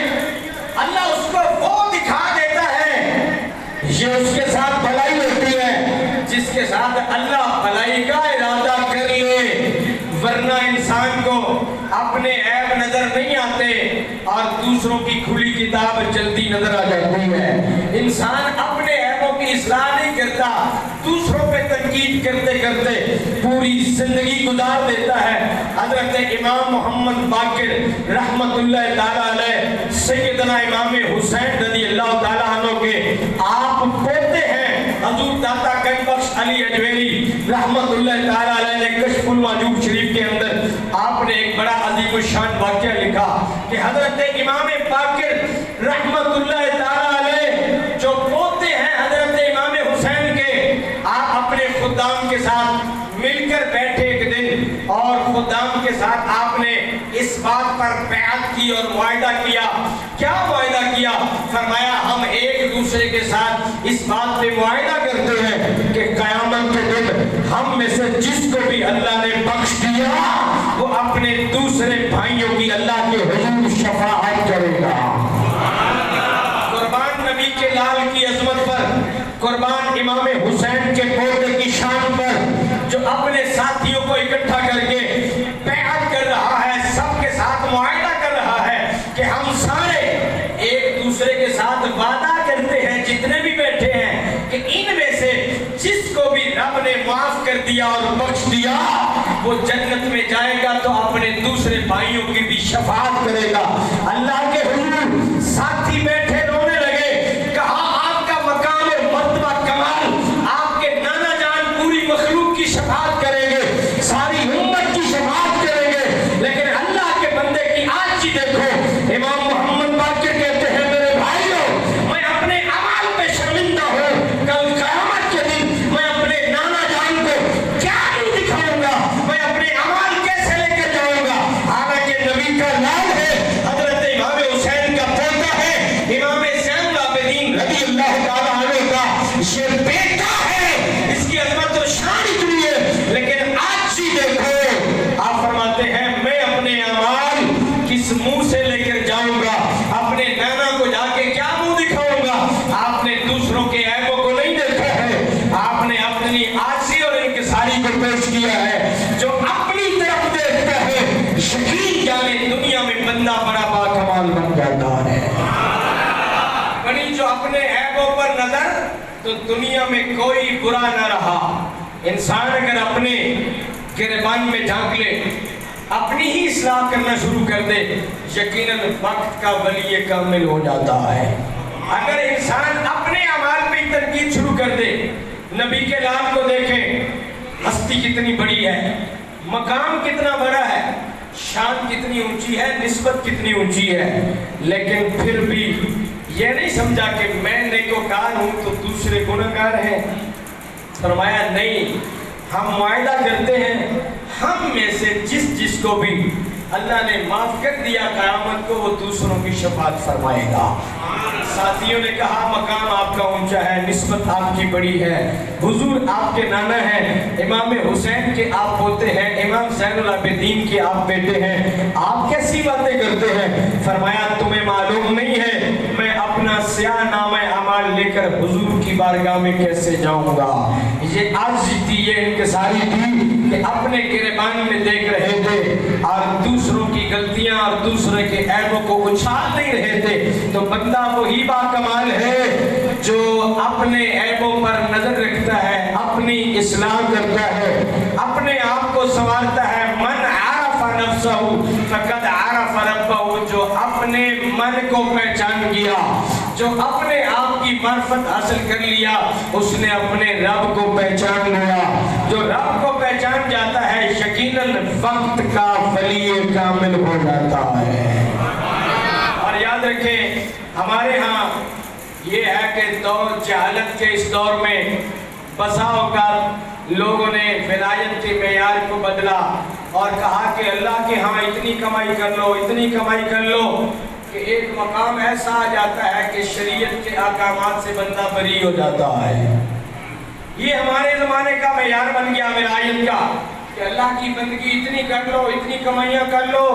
اللہ اس کو وہ دکھا دیتا ہے. یہ اس کے ساتھ بھلائی ہوتی ہے جس کے ساتھ اللہ بھلائی کا ارادہ کر لے. ورنہ انسان کو اپنے عیب نظر نہیں آتے اور دوسروں کی کھلی کتاب جلدی نظر آ جاتی ہے. انسان اپنے عیبوں کی اصلاح نہیں کرتا، دوسروں پہ تنقید کرتے کرتے پوری زندگی گزار دیتا ہے. حضرت امام محمد باقر رحمت اللہ تعالیٰ علیہ، سیدنا امام حسین رضی اللہ تعالیٰ عنہ کے آپ پوتے ہیں حضور داتا گنج بخش علی اجمیری رحمت اللہ تعالیٰ علیہ نے کشف الوجوب شریف کے اندر آپ نے ایک بڑا عظیم الشان واقعہ لکھا کہ حضرت امام باقر رحمت اللہ تعالیٰ علیہ جو پوتے ہیں حضرت امام حسین کے، آپ اپنے خدام کے ساتھ مل کر بیٹھے ایک دن اور خدام کے ساتھ آپ نے اس بات پر بیعت کی اور معاہدہ کیا. کیا معاہدہ کیا؟ فرمایا ہم ایک دوسرے کے ساتھ اس بات پہ معاہدہ کرتے ہیں کہ قیامت کے دن ہم میں سے جس کو بھی اللہ نے بخش دیا وہ اپنے دوسرے بھائیوں کی اللہ کے حضور شفاعت کرے گا. قربان نبی کے لال کی عظمت پر، قربان امام حسین کے پوتے کی شان پر، جو اپنے ساتھیوں کو اکٹھا کر کے بیعت کر رہا ہے، سب کے ساتھ معاہدہ کر رہا ہے کہ ہم سارے ایک دوسرے کے ساتھ وعدہ کرتے ہیں جتنے بھی بیٹھے ہیں کہ ان میں سے جس کو بھی رب نے معاف کر دیا اور بخش دیا وہ جنت میں جائے گا تو اپنے دوسرے بھائیوں کی بھی شفاعت کرے گا. اللہ کے حضور ساتھی بیٹھے رونے لگے، کہا آپ کا مقام مرتبہ کمال، آپ کے نانا جان پوری مخلوق کی شفاعت کریں گے، ساری امت کی شفاعت کریں گے، لیکن اللہ کے بندے کی آج ہی دیکھو. امام محمد باقر کہتے ہیں میرے بھائیوں، میں اپنے اعمال پہ شرمندہ ہوں. کل قیامت کے دن میں اپنے نانا جان کو کیا نہیں دکھاؤں گا، میں اپنے اعمال کیسے لے کے جاؤں گا. حالانکہ نبی کا نام ہے، حضرت امام حسین کا پوتا ہے، امام زین العابدین رضی اللہ تعالیٰ عنہ کا یہ بیٹا ہے. اس کی عظمت و شان اتنی ہے، لیکن آج ہی دیکھو آپ فرماتے ہیں میں اپنے اعمال کس منہ سے لے کر جاؤں گا، اپنے نانا کو جا کے کیا منہ دکھاؤں گا. آپ نے دوسروں کے عیبوں کو نہیں دیکھا ہے، آپ نے اپنی عاجزی اور انکساری کو پیش کیا ہے. جو اپنی طرف دیکھتا ہے یقین جانے دنیا میں بندہ بڑا باکمال بن جاتا ہے. بڑی جو اپنے عیبوں پر نظر تو دنیا میں کوئی برا نہ رہا. انسان اگر اپنے گریبان میں جھانک لے، اپنی ہی اصلاح کرنا شروع کر دے، یقیناً وقت کا ولی کامل ہو جاتا ہے. اگر انسان اپنے اعمال پہ تنقید شروع کر دے، نبی کے لال کو دیکھیں، ہستی کتنی بڑی ہے، مقام کتنا بڑا ہے، شان کتنی اونچی ہے، نسبت کتنی اونچی ہے، لیکن پھر بھی یہ نہیں سمجھا کہ میں نیکوکار ہوں تو دوسرے گنہگار ہیں. فرمایا نہیں، ہم معاہدہ کرتے ہیں ہم میں سے جس کو بھی اللہ نے معاف کر دیا قیامت کو وہ دوسروں کی شفاعت فرمائے گا. ساتھیوں نے کہا مقام آپ کا اونچا ہے، نسبت آپ کی بڑی ہے، حضور آپ کے نانا ہیں، امام حسین کے آپ پوتے ہیں، امام زین العابدین کے آپ بیٹے ہیں، آپ کیسی باتیں کرتے ہیں. فرمایا تمہیں معلوم نہیں ہے میں اپنا سیاہ نامہ اعمال لے کر حضور کی بارگاہ میں کیسے جاؤں گا. یہ عاجزی تھی، یہ انکساری تھی کہ اپنے گریبان میں دیکھ رہے تھے اور دوسروں کی غلطیاں اور دوسرے کے عیبوں کو اچھال نہیں رہے تھے، تو بندہ وہی باکمال ہے جو اپنے عیبوں پر نظر رکھتا ہے، اپنی اصلاح کرتا ہے، اپنے آپ کو سنوارتا ہے۔ من عرف نفسہ فقد عرف ربہ، جو اپنے من کو پہچان گیا، جو اپنے آپ کی معرفت حاصل کر لیا، اس نے اپنے رب کو پہچان لیا۔ جو رب کو پہچان جاتا ہے یقیناً وقت کا ولی کامل ہو جاتا ہے۔ اور یاد رکھیں ہمارے ہاں یہ ہے کہ دور جہالت کے اس دور میں بسا اوقات لوگوں نے ولایت کے معیار کو بدلا اور کہا کہ اللہ کے ہاں اتنی کمائی کر لو، اتنی کمائی کر لو کہ ایک مقام ایسا آ جاتا ہے کہ شریعت کے احکامات سے بندہ بری ہو جاتا ہے۔ یہ ہمارے زمانے کا معیار بن گیا ولایت کا کہ اللہ کی بندگی اتنی کر لو، اتنی کمائیاں کر لو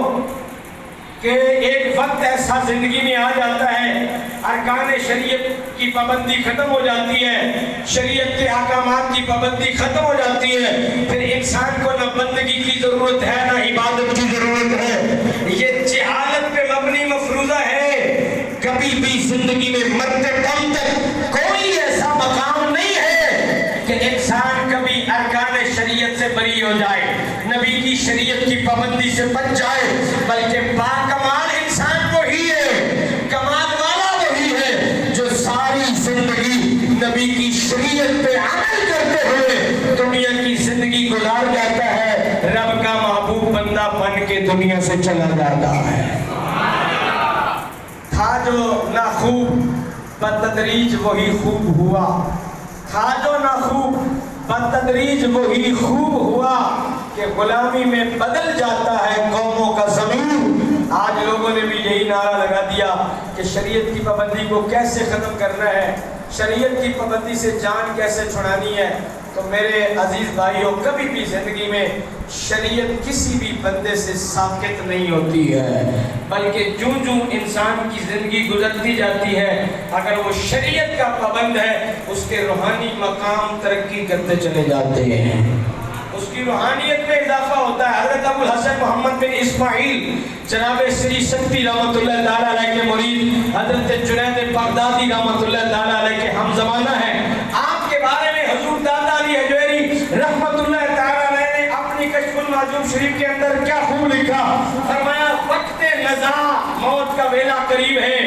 کہ ایک وقت ایسا زندگی میں آ جاتا ہے ارکان شریعت کی پابندی ختم ہو جاتی ہے، شریعت کے احکامات کی پابندی ختم ہو جاتی ہے، پھر انسان کو نہ بندگی کی ضرورت ہے نہ عبادت کی ضرورت ہے۔ یہ جہالت پہ مبنی مفروضہ ہے۔ کبھی بھی زندگی میں مرتے دم تک کوئی ایسا مقام نہیں ہے کہ انسان کبھی ارکان شریعت سے بری ہو جائے، نبی کی شریعت کی پابندی سے بچ جائے، بلکہ باکمال انسان وہی ہے، کمال والا وہی ہے جو ساری زندگی نبی کی شریعت پہ عمل کرتے ہوئے دنیا کی زندگی گزار جاتا ہے، رب کا محبوب بندہ بن کے دنیا سے چلا جاتا ہے۔ تھا جو نہ خوب بتدریج وہی خوب ہوا، تھا جو نہ خوب بتدریج وہی خوب ہوا کہ غلامی میں بدل جاتا ہے قوموں کا ضمیر۔ آج لوگوں نے بھی یہی نعرہ لگا دیا کہ شریعت کی پابندی کو کیسے ختم کرنا ہے، شریعت کی پابندی سے جان کیسے چھڑانی ہے۔ تو میرے عزیز بھائیوں، کبھی بھی زندگی میں شریعت کسی بھی بندے سے ساکت نہیں ہوتی ہے، بلکہ جوں جوں انسان کی زندگی گزرتی جاتی ہے اگر وہ شریعت کا پابند ہے اس کے روحانی مقام ترقی کرتے چلے جاتے ہیں، اس کی روحانیت میں اضافہ ہوتا ہے۔ حضرت ابو الحسن محمد بن اسماعیل جناب سری سکتی رحمۃ اللہ تعالیٰ علیہ کے مرید حضرت جنید بغدادی رحمۃ اللہ تعالیٰ علیہ کے ہم زمانہ ہیں، آپ کے بارے میں حضور دادا علی حجویری رحمۃ اللہ تعالیٰ علیہ نے اپنی کشف المعجوب شریف کے اندر کیا خوب لکھا، فرمایا وقت نزاع، موت کا ویلا قریب ہے۔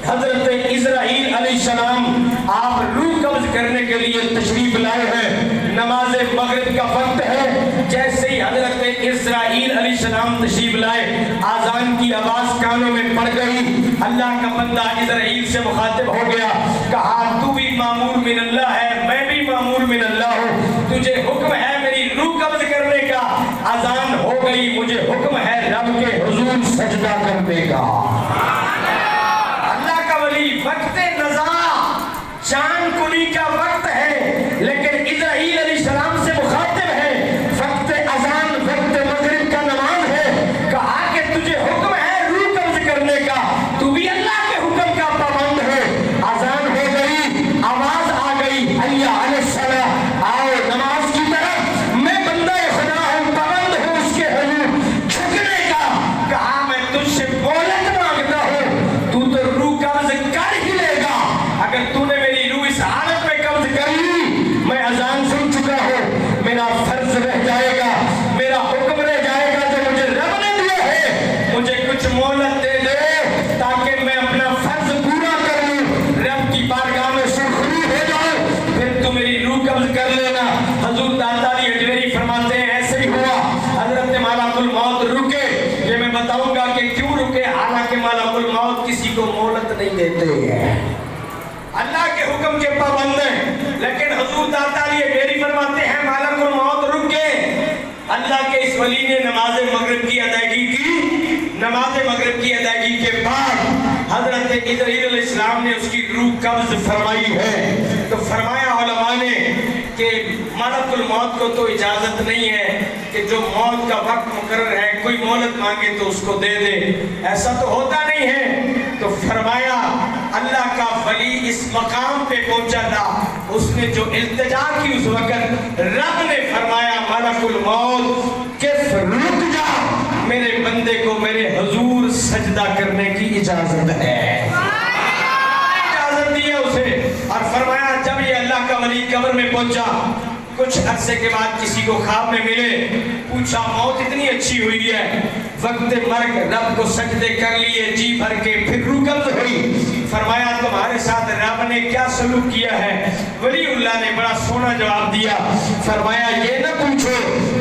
حضرت اسرائیل علیہ السلام آپ روح قبض کرنے کے لیے تشریف لائے ہیں، نماز مغرب کا وقت ہے، جیسے ہی حضرت اسرائیل علیہ السلام تشریف لائے آذان کی آواز کانوں میں پڑ گئی، اللہ کا بندہ اسرائیل سے مخاطب ہو گیا، کہا تو بھی مامور من اللہ ہے، میں بھی مامور من اللہ ہوں، تجھے حکم ہے میری روح قبض کرنے کا، آذان ہو گئی، مجھے حکم ہے رب کے حضور سجدہ کرنے کا۔ اللہ کا ولی وقت نزاع، جان کنی کا وقت ہے، لیکن اسرائیل علیہ السلام سے مخاطب ہے، وقت اذان وقت مغرب کا نماز ہے، کہا کہ تجھے حکم ہے روح قبض کرنے کا، تو بھی اللہ کے حکم کا پابند ہے۔ اذان ہو گئی، آواز آ گئی، حی علی الصلاۃ، آؤ نماز کی طرف، میں بندہ خدا ہوں، پابند ہوں اس کے حضور جھکنے کا، کہا میں تجھ سے مہلت مانگتا ہوں، تو تو روح قبض کر ہی لے گا، اگر تو نے میری روح اس حالت میں قبض کر لی، میں اذان سن چکا ہوں، میرا فرض رہ جائے گا، میرا حکم رہ جائے گا جو مجھے رب نے دیا ہے، مجھے کچھ مہلت دے دے تاکہ میں اپنا فرض پورا کر لوں، رب کی بارگاہ میں سرخرو ہو جاؤں، پھر تو میری روح قبض کر لینا۔ حضور دادا علی حجویری فرماتے ہیں ایسے ہی ہوا، حضرت ملک الموت رکے، یہ میں بتاؤں گا کہ کیوں رکے، حالانکہ ملک الموت کسی کو مہلت نہیں دیتے ہیں، اللہ کے حکم کے پابند ہیں، لیکن حضور دادا علی حجویری فرماتے ہیں ملک الموت رک گئے، اللہ کے اس ولی نے نماز مغرب کی ادائیگی کی، نماز مغرب کی ادائیگی کے بعد حضرت اسرائیل علیہ السلام نے اس کی روح قبض فرمائی ہے، تو فرمایا علماء نے کہ ملک الموت کو تو اجازت نہیں ہے کہ جو موت کا وقت مقرر ہے کوئی مہلت مانگے تو اس کو دے دے، ایسا تو ہوتا نہیں ہے، تو فرمایا اللہ کا ولی اس مقام پہ پہنچا تھا، اس نے جو التجا کی اس وقت رب نے فرمایا ملک الموت کف رک جا، میرے بندے کو میرے حضور سجدہ کرنے کی اجازت ہے، اجازت دی ہے اسے۔ اور فرمایا جب یہ اللہ کا ولی قبر میں پہنچا، کچھ عرصے کے بعد کسی کو خواب میں ملے، پوچھا موت اتنی اچھی ہوئی ہے، وقت مرگ رب کو سجدے کر لیے جی بھر کے، پھر روح قبض ہوئی۔ فرمایا تمہارے ساتھ رب نے کیا سلوک کیا ہے؟ ولی اللہ نے بڑا سونا جواب دیا، فرمایا یہ نہ پوچھو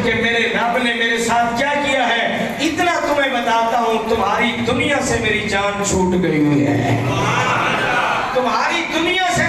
کہ میرے رب نے میرے ساتھ کیا کیا ہے، اتنا تمہیں بتاتا ہوں تمہاری دنیا سے میری جان چھوٹ گئی ہوئی ہے، تمہاری دنیا سے